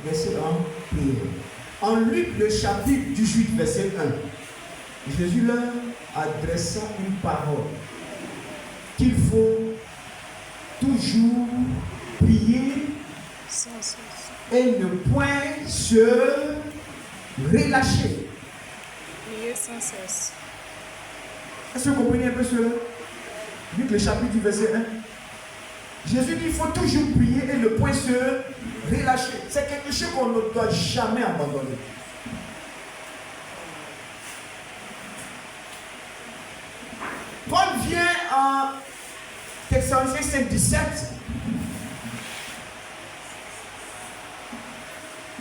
verset en prière. En Luc, le chapitre 18, verset 1, Jésus leur adressa une parole qu'il faut toujours prier et ne point se relâcher. Prier sans cesse. Est-ce que vous comprenez un peu cela? Luc, le chapitre du verset 1. Jésus dit qu'il faut toujours prier et ne point se relâcher. C'est quelque chose qu'on ne doit jamais abandonner. Paul vient en Thessaloniciens 5, 17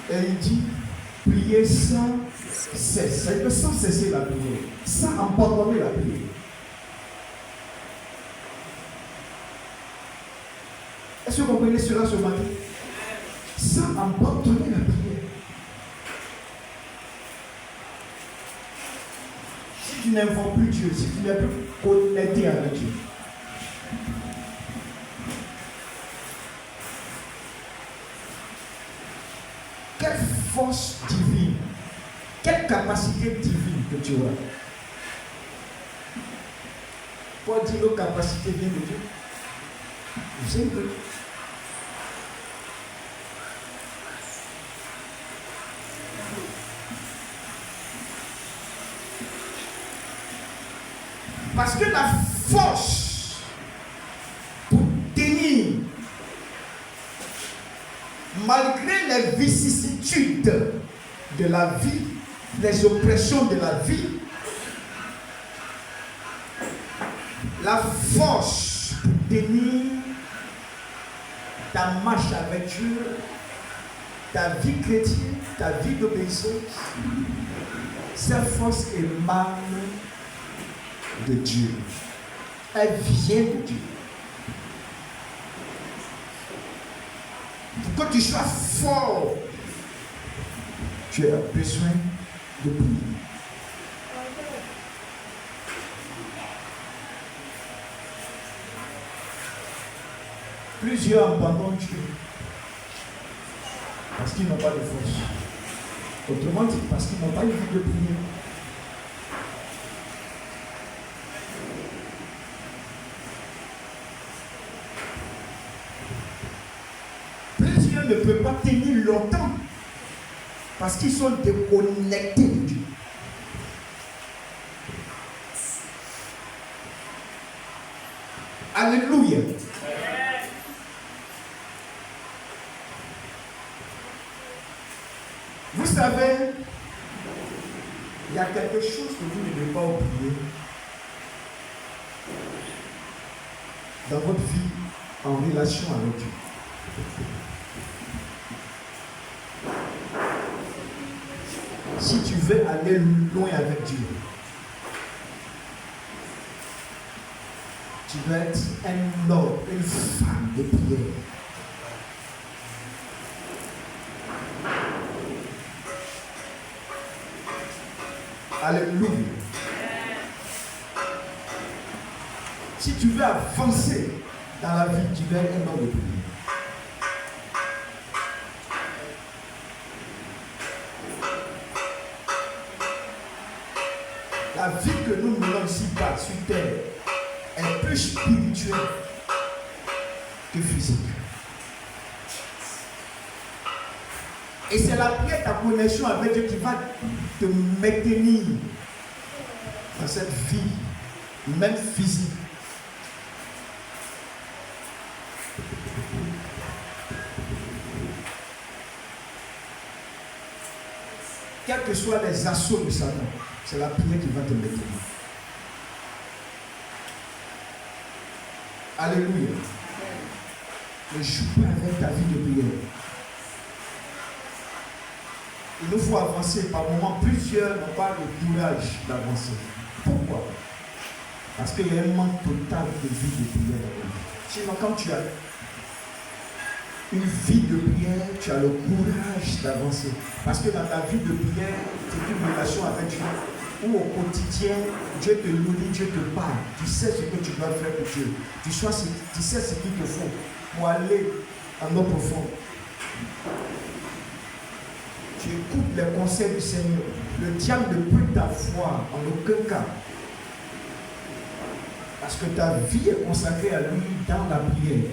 et il dit prier sans cesse. C'est-à-dire sans cesser la prière, sans abandonner la prière. Est-ce que vous comprenez cela ce matin? Sans abandonner la prière. Si tu n'invoques plus Dieu, si tu n'es plus connecté avec Dieu, quelle force divine, quelle capacité divine que tu as? Paul dit nos capacités viennent de Dieu. Vous savez que parce que la force pour tenir malgré les vicissitudes de la vie, les oppressions de la vie, la force pour tenir ta marche avec Dieu, ta vie chrétienne, ta vie d'obéissance, cette force émane de Dieu. Elle vient de Dieu. Pour que tu sois fort, tu as besoin de prier. Plusieurs abandonnent Dieu parce qu'ils n'ont pas de force. Autrement dit, parce qu'ils n'ont pas une vie de prière. Plusieurs ne peuvent pas tenir longtemps parce qu'ils sont déconnectés de Dieu. Alléluia. Vous savez, il y a quelque chose que vous ne devez pas oublier dans votre vie en relation avec Dieu. Si tu veux aller loin avec Dieu, tu dois être un homme, une femme de prière. Alléluia. Si tu veux avancer dans la vie, tu dois être un homme de prière. La vie que nous menons ici-bas sur terre est plus spirituelle que physique. Et c'est la prière, ta connexion avec Dieu qui va te maintenir dans cette vie, même physique. Quels que soient les assauts de Satan, c'est la prière qui va te maintenir. Alléluia. Ne joue pas avec ta vie de prière. Il nous faut avancer. Par moments, plusieurs n'ont pas le courage d'avancer. Pourquoi? Parce qu'il y a un manque total de vie de prière dans la vie. Sinon, quand tu as une vie de prière, tu as le courage d'avancer. Parce que dans ta vie de prière, c'est une relation avec Dieu. Où au quotidien, Dieu te nourrit, Dieu te parle. Tu sais ce que tu dois faire pour Dieu. Tu sais ce qu'il te faut pour aller en eau profonde. tu écoutes les conseils du Seigneur, le diable ne peut t'avoir en aucun cas. Parce que ta vie est consacrée à lui dans la prière.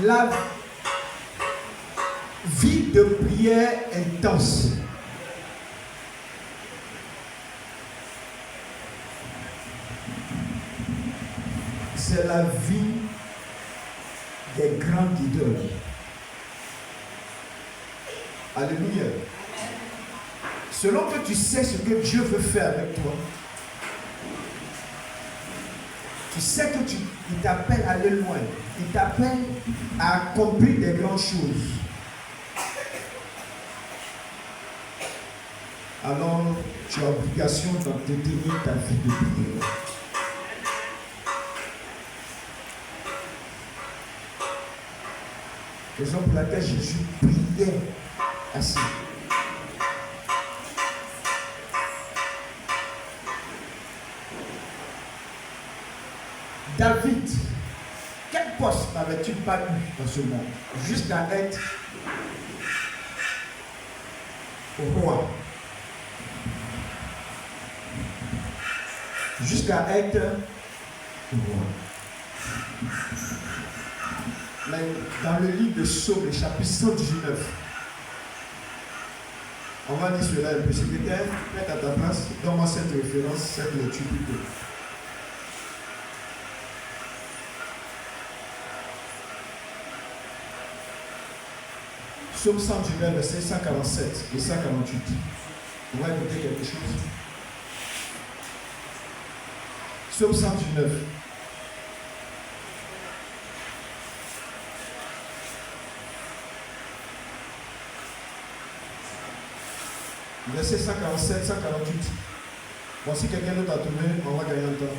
La vie de prière intense. C'est la vie des grands leaders. Alléluia. Selon que tu sais ce que Dieu veut faire avec toi, tu sais que il t'appelle à aller loin. Il t'appelle à accomplir des grandes choses. Alors, tu as obligation d'entretenir ta vie de prière. Raison pour laquelle Jésus priait assis. David, quel poste n'avait-il pas eu dans ce monde jusqu'à être roi? Jusqu'à être roi. Mais dans le livre de Psaume, le chapitre 119, on va dire cela un peu. Secrétaire, mets à ta place, donne-moi cette référence, cette lecture plutôt. Psaume 119, verset 147 et 148. On va écouter quelque chose. Psaume 119. Verset 147, 148. Voici quelqu'un d'autre à trouver, on va gagner un temps.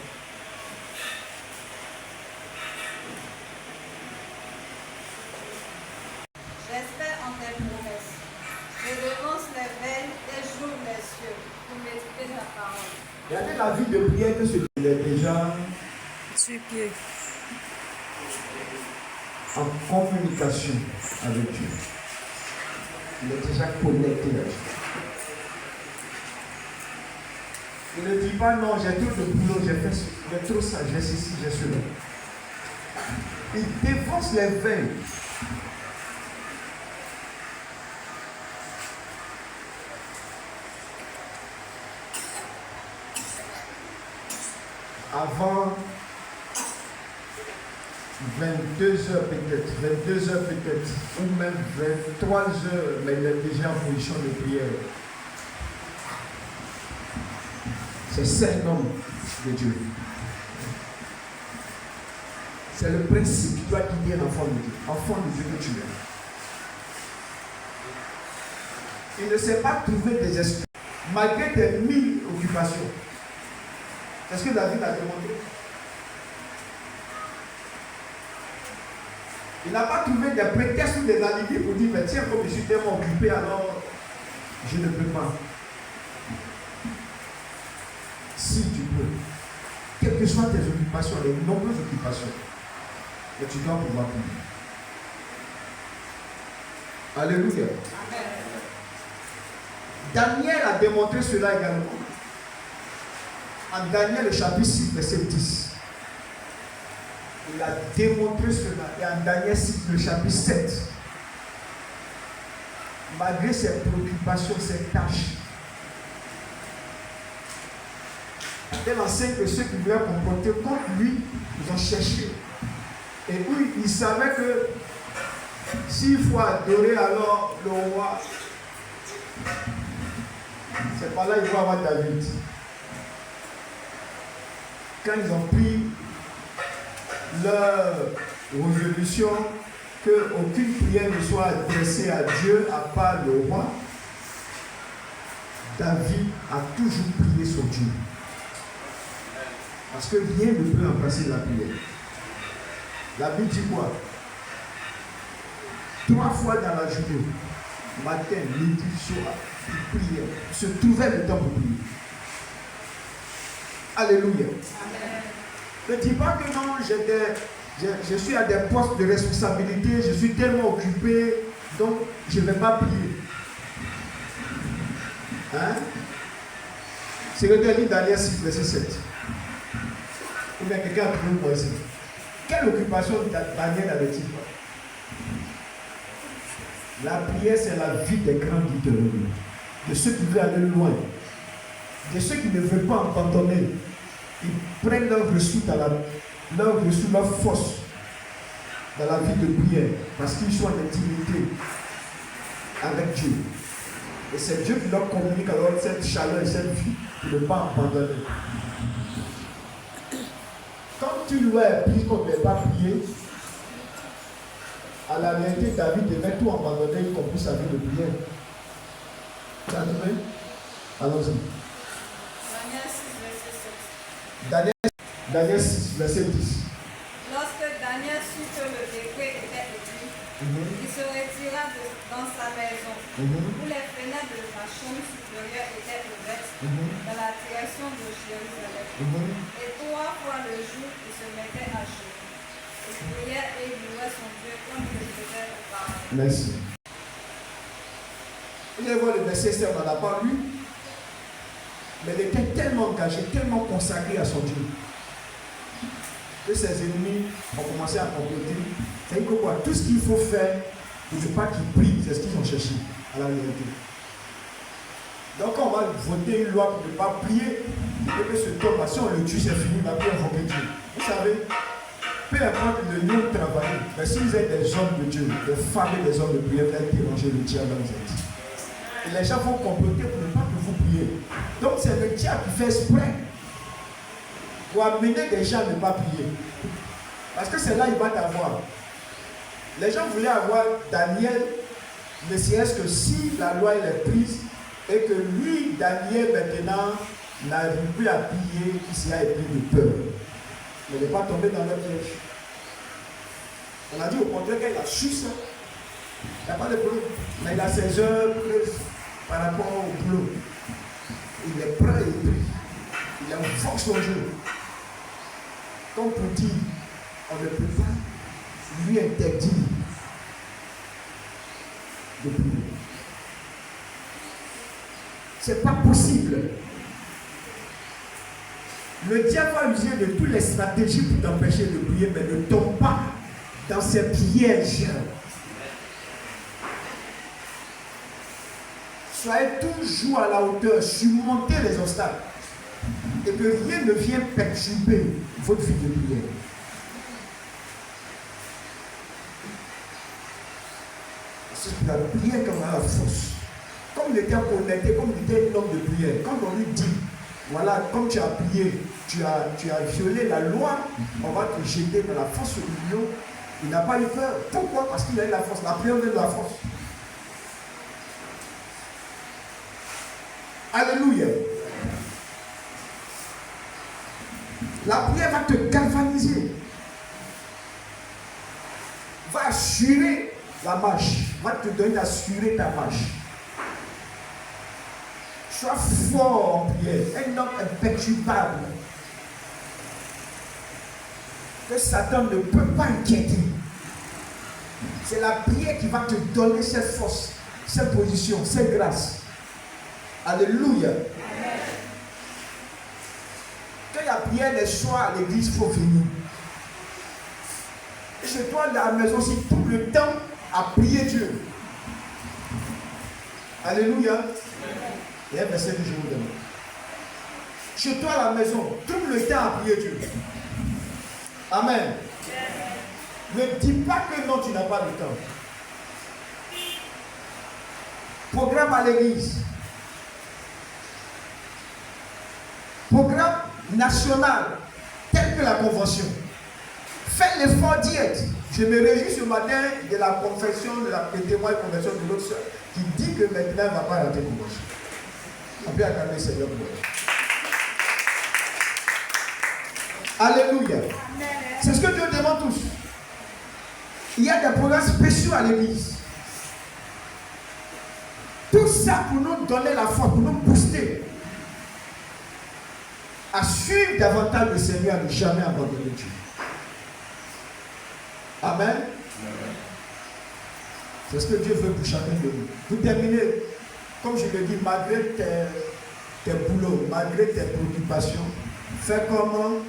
J'espère en tes promesses. Je devance les veilles et j'ouvre les cieux pour méditer ta parole. Regardez la vie de prière que ce qu'il est déjà Sur pied. en communication avec Dieu. Il est déjà connecté à Dieu. Il ne dit pas non, j'ai trop de boulot, j'ai trop ça, j'ai ceci, j'ai cela. Il défonce les veilles. Avant 22 heures peut-être, ou même 23 heures, mais il est déjà en position de prière. C'est un homme de Dieu. C'est le principe qui doit guider l'enfant de Dieu. Enfant de Dieu que tu es. Il ne sait pas trouver des excuses, malgré tes 1000 occupations. Est-ce que David a demandé? Il n'a pas trouvé des prétextes ou des alibis pour dire, mais tiens, comme je suis tellement occupé, alors je ne peux pas. Si tu peux, quelles que soient tes occupations, les nombreuses occupations, mais tu dois pouvoir prier. Alléluia. Amen. Daniel a démontré cela également. En Daniel, le chapitre 6, verset 10. Il a démontré cela. Et en Daniel 6, le chapitre 7. Malgré ses préoccupations, ses tâches, elle enseigne que ceux qui voulaient comporter contre lui, ils ont cherché. Et oui, il savait que s'il faut adorer alors le roi, c'est par là qu'il faut avoir David. Quand ils ont pris leur résolution qu'aucune prière ne soit adressée à Dieu à part le roi, David a toujours prié sur Dieu. Parce que rien ne peut remplacer la prière. La Bible dit quoi? 3 fois dans la journée, matin, midi, soir, il priait. Il se trouvait le temps pour prier. Alléluia. Amen. Ne dis pas que non, je suis à des postes de responsabilité, je suis tellement occupé, donc je ne vais pas prier. Hein? C'est le dernier Daniel 6, verset 7. Ou bien quelqu'un a trouvé moi ici. Quelle occupation Daniel avait-il? La prière, c'est la vie des grands leaders, de ceux qui veulent aller loin, de ceux qui ne veulent pas abandonner. Ils prennent leur ressource, leur force dans la vie de prière parce qu'ils sont en intimité avec Dieu. Et c'est Dieu qui leur communique alors cette chaleur et cette vie de ne pas abandonner. Quand tu lui as appris qu'on ne devait pas prier, à la réalité, David devait tout abandonner, y compris sa vie de prière. Tu as trouvé? Allons-y. Daniel 6, verset 10. Lorsque Daniel sut que le décret était écrit, il se retira dans sa maison, où les fenêtres de la chambre supérieure étaient ouvertes, dans la direction de Jérusalem. Et 3 fois le jour, il se mettait à genoux. Il priait et il louait son Dieu comme il le faisait auparavant. Merci. Vous allez voir le verset 7, on n'en a pas lu. Mais il était tellement engagé, tellement consacré à son Dieu, que ses ennemis ont commencé à compléter. C'est-à-dire que quoi, tout ce qu'il faut faire pour ne pas qu'il prie, c'est ce qu'ils ont cherché à la réalité. Donc quand on va voter une loi pour ne pas prier, et que ce tombe, si on le tue, c'est fini, on va plus invoquer Dieu. Vous savez, peu importe le lieu de travail, mais si vous êtes des hommes de Dieu, des femmes et des hommes de prière, vous allez déranger le diable dans les êtes. Et les gens vont comploter pour ne pas que vous priez. Donc c'est le diable qui fait exprès pour amener des gens à ne pas prier. Parce que c'est là qu'il va t'avoir. Les gens voulaient avoir Daniel, mais c'est est-ce que si la loi est prise et que lui, Daniel, maintenant, n'arrive plus à prier, il sera épris de peur. Mais il n'est pas tombé dans leur piège. On a dit au contraire qu'il a su ça. Il n'y a pas de problème. Mais il a ses heures par rapport au boulot. Il est prêt et il prie. Il invoque son Dieu. Comme pour dire, on ne peut pas lui interdire de prier. C'est pas possible. Le diable va user de toutes les stratégies pour t'empêcher de prier, mais ne tombe pas dans ces pièges. Soyez toujours à la hauteur, surmontez les obstacles et que rien ne vienne perturber votre vie de prière. C'est la prière qu'on a la force. Comme il était connecté, comme il était un homme de prière, quand on lui dit, voilà, comme tu as prié, tu as violé la loi, on va te jeter dans la force du lion. Il n'a pas eu peur. Pourquoi? Parce qu'il a eu la force. La prière donne la force. Alléluia. La prière va te galvaniser. Va assurer la marche. Va te donner d'assurer ta marche. Sois fort en prière. Un homme imperturbable. Que Satan ne peut pas inquiéter. C'est la prière qui va te donner cette force, cette position, cette grâce. Alléluia. Quand il y a prière les soirs à l'église, il faut venir. Et chez toi, dans la maison, aussi, tout le temps à prier Dieu. Alléluia. Et un verset que je vous donne. Chez toi, à la maison, tout le temps à prier Dieu. Amen. Ne dis pas que non, tu n'as pas le temps. Programme à l'église. Programme national, tel que la convention. Fais l'effort d'y être. Je me réjouis ce matin de la confession, des témoins de conversion de l'autre soeur qui dit que maintenant elle ne va pas rater convention. On peut acclamer le Seigneur pour elle. Alléluia. C'est ce que Dieu demande tous. Il y a des programmes spéciaux à l'église. Tout ça pour nous donner la foi, pour nous booster à suivre davantage le Seigneur, à ne jamais abandonner Dieu. Amen. C'est ce que Dieu veut pour chacun de nous. Vous terminez, comme je le dis, malgré tes boulots, malgré tes préoccupations, fais comme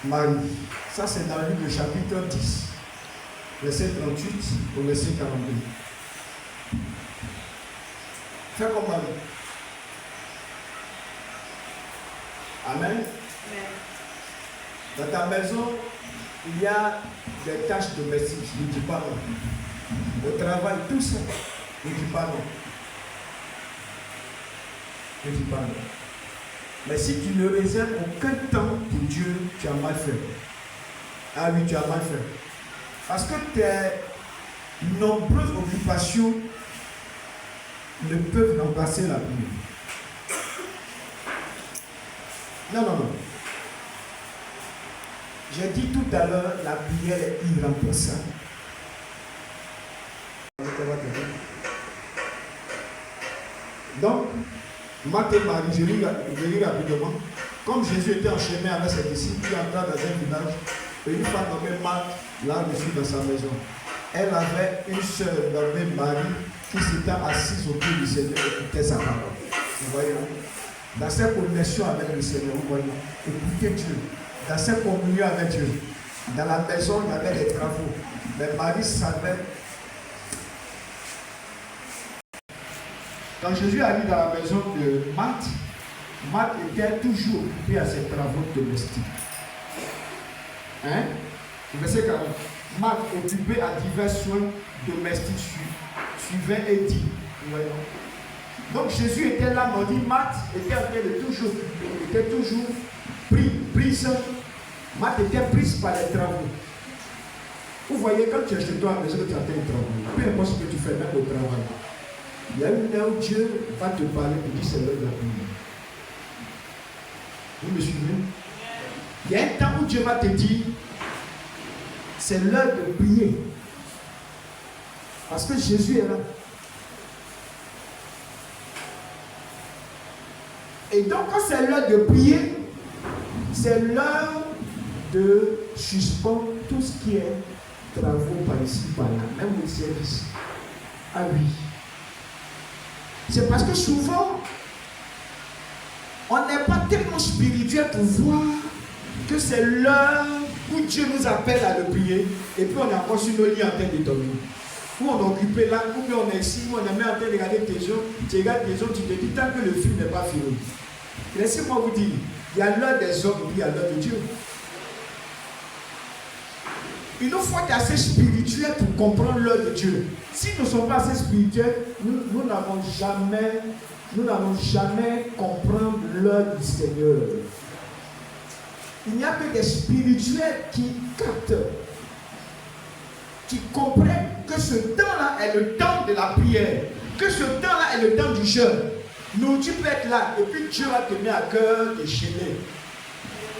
Marie. Ça, c'est dans le livre de chapitre 10, verset 38 au verset 42. Fais comme Marie. Amen. Dans ta maison, il y a des tâches domestiques. Ne dis pas non. Au travail, tout ça. Ne dis pas non. Ne dis pas non. Mais si tu ne réserves aucun temps pour Dieu, tu as mal fait. Ah oui, tu as mal fait. Parce que tes nombreuses occupations ne peuvent remplacer la prière. Non. J'ai dit tout à l'heure, la prière est irremplaçable. Donc, Marthe et Marie, je lis rapidement. Comme Jésus était en chemin avec ses disciples, il entra dans un village et une femme nommée Marthe l'a reçu dans sa maison. Elle avait une sœur nommée Marie qui s'était assise au pied du Seigneur et écoutait sa parole. Vous voyez, dans cette connexion avec le Seigneur, vous voyez, écoutez Dieu. Dans cette communion avec Dieu. Dans la maison, il y avait des travaux. Mais Marie savait. Quand Jésus arrive dans la maison de Marthe, Marthe était toujours occupée à ses travaux domestiques. Hein? Verset 40. Marthe, occupée à divers soins domestiques, suivait et dit. Donc Jésus était là, on dit Marthe était en train de toujours, était toujours prise. Marthe était prise par les travaux. Vous voyez, quand tu es chez toi, les autres tu as tes travaux. Peu importe ce que tu fais, même au travail. Il y a une heure où Dieu va te parler et dire c'est l'heure de la prière. Vous me suivez? Il y a un temps où Dieu va te dire c'est l'heure de prier. Parce que Jésus est là. Et donc quand c'est l'heure de prier, c'est l'heure de suspendre tout ce qui est travaux par ici, par là, même le service. Ah oui. C'est parce que souvent, on n'est pas tellement spirituel pour voir que c'est l'heure où Dieu nous appelle à le prier, et puis on est encore sur nos lits en train de dormir. Ou on est occupé là, ou bien on est ici, ou on est même en train de regarder tes yeux, tu regardes tes yeux, tu te dis tant que le film n'est pas fini. Laissez-moi vous dire, il y a l'heure des hommes et puis il y a l'heure de Dieu. Il nous faut être assez spirituel pour comprendre l'heure de Dieu. Si nous ne sommes pas assez spirituels, nous n'allons jamais comprendre l'heure du Seigneur. Il n'y a que des spirituels qui captent, qui comprennent que ce temps-là est le temps de la prière, que ce temps-là est le temps du jeûne. Nous, tu peux être là et puis Dieu va te mettre à cœur de gêner.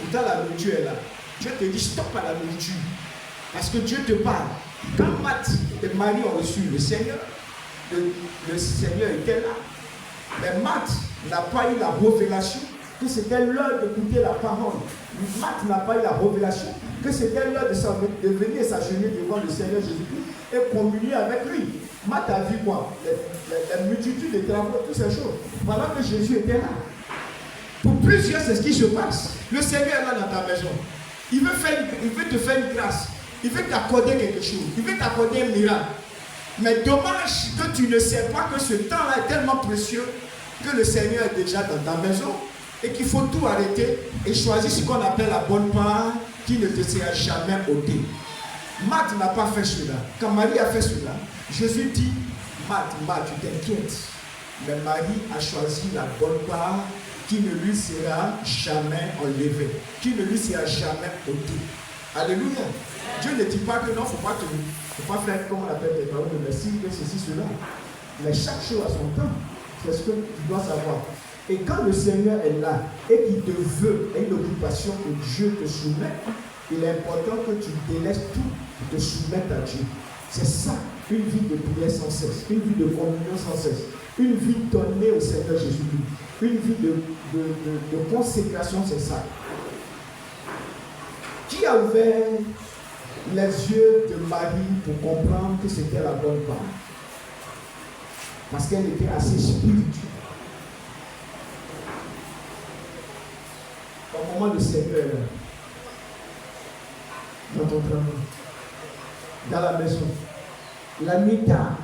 Pourtant, la nourriture est là. Dieu te dit stop à la nourriture. Parce que Dieu te parle. Quand Marthe et Marie ont reçu le Seigneur, le Seigneur était là. Mais Marthe n'a pas eu la révélation que c'était l'heure d'écouter la parole. Marthe n'a pas eu la révélation que c'était l'heure de venir s'agenouiller devant le Seigneur Jésus-Christ et communier avec lui. Marthe a vu quoi? La multitude de travaux, toutes ces choses. Pendant que Jésus était là. Pour plusieurs, c'est ce qui se passe. Le Seigneur est là dans ta maison. Il veut te faire une grâce. Il veut t'accorder quelque chose. Il veut t'accorder un miracle. Mais dommage que tu ne sais pas que ce temps-là est tellement précieux que le Seigneur est déjà dans ta maison et qu'il faut tout arrêter et choisir ce qu'on appelle la bonne part qui ne te sera jamais ôtée. Marthe n'a pas fait cela. Quand Marie a fait cela, Jésus dit, Marthe, tu t'inquiètes. Mais Marie a choisi la bonne part qui ne lui sera jamais enlevée, qui ne lui sera jamais ôtée. Alléluia. Dieu ne dit pas que non, il ne faut pas faire comme on appelle les paroles de merci, que ceci, cela. Mais chaque chose a son temps. C'est ce que tu dois savoir. Et quand le Seigneur est là et qu'il te veut une occupation que Dieu te soumet, il est important que tu délaisses tout pour te soumettre à Dieu. C'est ça, une vie de prière sans cesse, une vie de communion sans cesse, Une vie donnée au Seigneur Jésus-Christ. Une vie de consécration, c'est ça. Qui a ouvert les yeux de Marie pour comprendre que c'était la bonne femme? Parce qu'elle était assez spirituelle. Au moment du Seigneur, dans ton travail, dans la maison, la nuit tard,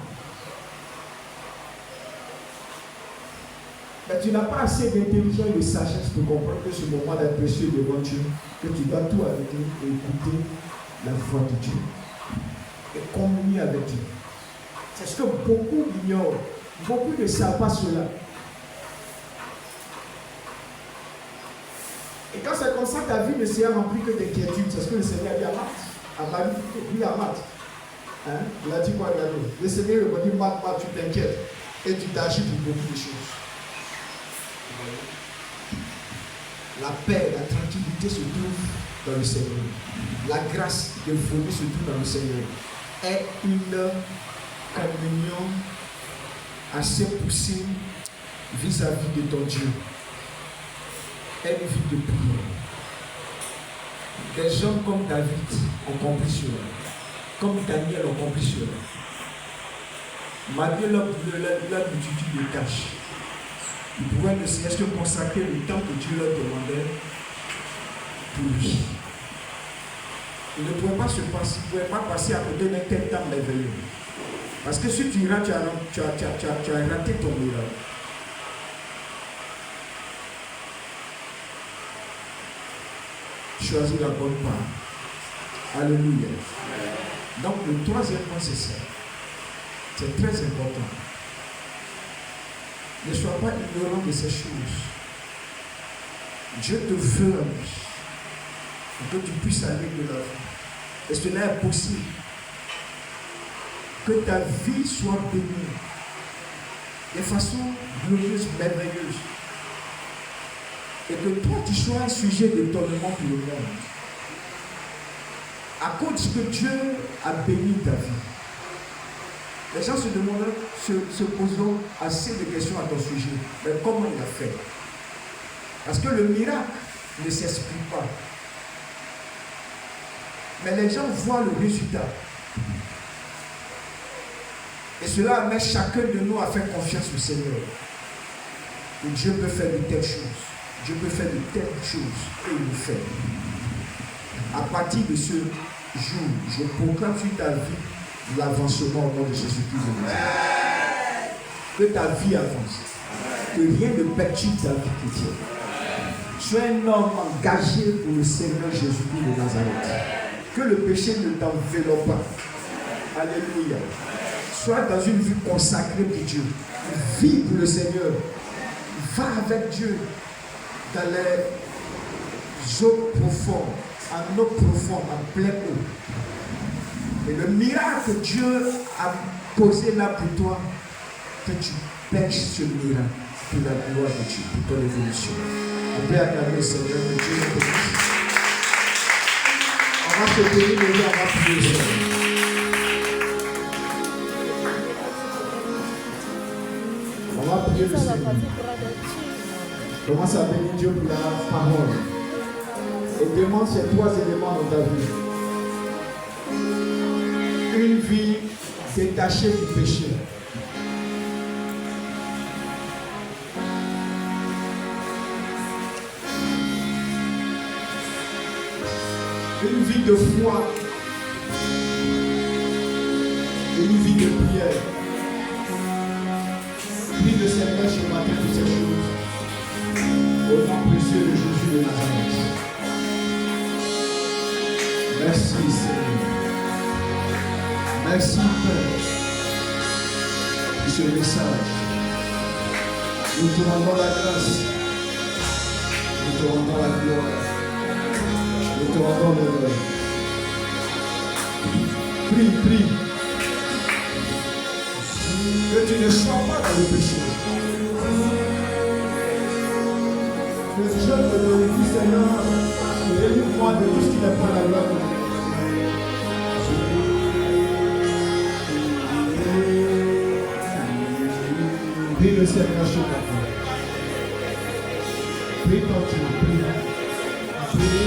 mais tu n'as pas assez d'intelligence et de sagesse pour comprendre que ce moment est précieux devant Dieu, que tu dois tout arrêter et écouter la voix de Dieu et communier avec Dieu. C'est ce que beaucoup ignorent. Beaucoup ne savent pas cela. Et quand c'est comme ça, ta vie ne sera remplie que d'inquiétude. C'est ce que le Seigneur a dit à Marie, oui, à Marthe. Hein? Il a dit quoi, regardez. Le Seigneur lui a dit, Marthe, tu t'inquiètes et tu t'agis pour beaucoup de choses. La paix, la tranquillité se trouve dans le Seigneur. La grâce de folie se trouve dans le Seigneur. Est une communion assez poussée vis-à-vis de ton Dieu. Est une vie de prière. Des hommes comme David ont compris cela. Comme Daniel ont compris cela. Malgré leur multitude de tâches, ils pouvaient ne serait-ce que consacrer le temps que Dieu leur demandait pour lui. Ils ne pouvaient pas passer à côté d'un tel temps merveilleux. Parce que si tu iras, tu as raté ton miracle. Choisis la bonne part. Alléluia. Donc le troisième point, c'est ça. C'est très important. Ne sois pas ignorant de ces choses. Dieu te veut en lui. Pour que tu puisses aller de l'avant. Et cela est possible. Que ta vie soit bénie de façon glorieuse, merveilleuse. Et que toi, tu sois un sujet d'étonnement pour le monde. À cause que Dieu a béni ta vie. Les gens se demandent, se posent assez de questions à ton sujet. Mais comment il a fait? Parce que le miracle ne s'explique pas. Mais les gens voient le résultat. Et cela amène chacun de nous à faire confiance au Seigneur. Que Dieu peut faire de telles choses. Dieu peut faire de telles choses. Et il le fait. À partir de ce jour, je proclame sur ta vie l'avancement au nom de Jésus-Christ. Que ta vie avance. Que rien ne perturbe ta vie chrétienne. Sois un homme engagé pour le Seigneur Jésus-Christ de Nazareth. Que le péché ne t'enveloppe pas. Alléluia. Sois dans une vie consacrée pour Dieu. Vis pour le Seigneur. Va avec Dieu dans les eaux profondes, en eau profonde, en pleine eau. Et le miracle que Dieu a posé là pour toi, que tu pêches ce miracle pour la gloire de Dieu, pour ton évolution. On peut acclamer le Seigneur de Dieu. On va se bénir et on va prier le Seigneur. On va prier le Seigneur. Commence à bénir Dieu pour la parole. Et demande ces trois éléments dans ta vie. Une vie détachée du péché. Une vie de foi. Une vie de prière. Prie le Seigneur ce matin pour ces choses. Au nom précieux de Jésus de Nazareth. Merci Seigneur. Merci Père pour ce message. Nous te rendons la grâce. Nous te rendons la gloire. Nous te rendons l'honneur. Prie. Que tu ne sois pas dans le péché. Que Dieu te glorifie, Seigneur, et délivre-moi de tout ce qui n'est pas la gloire de Dieu. Béni le Seigneur sur ta vie. Prie quand tu veux. Prie.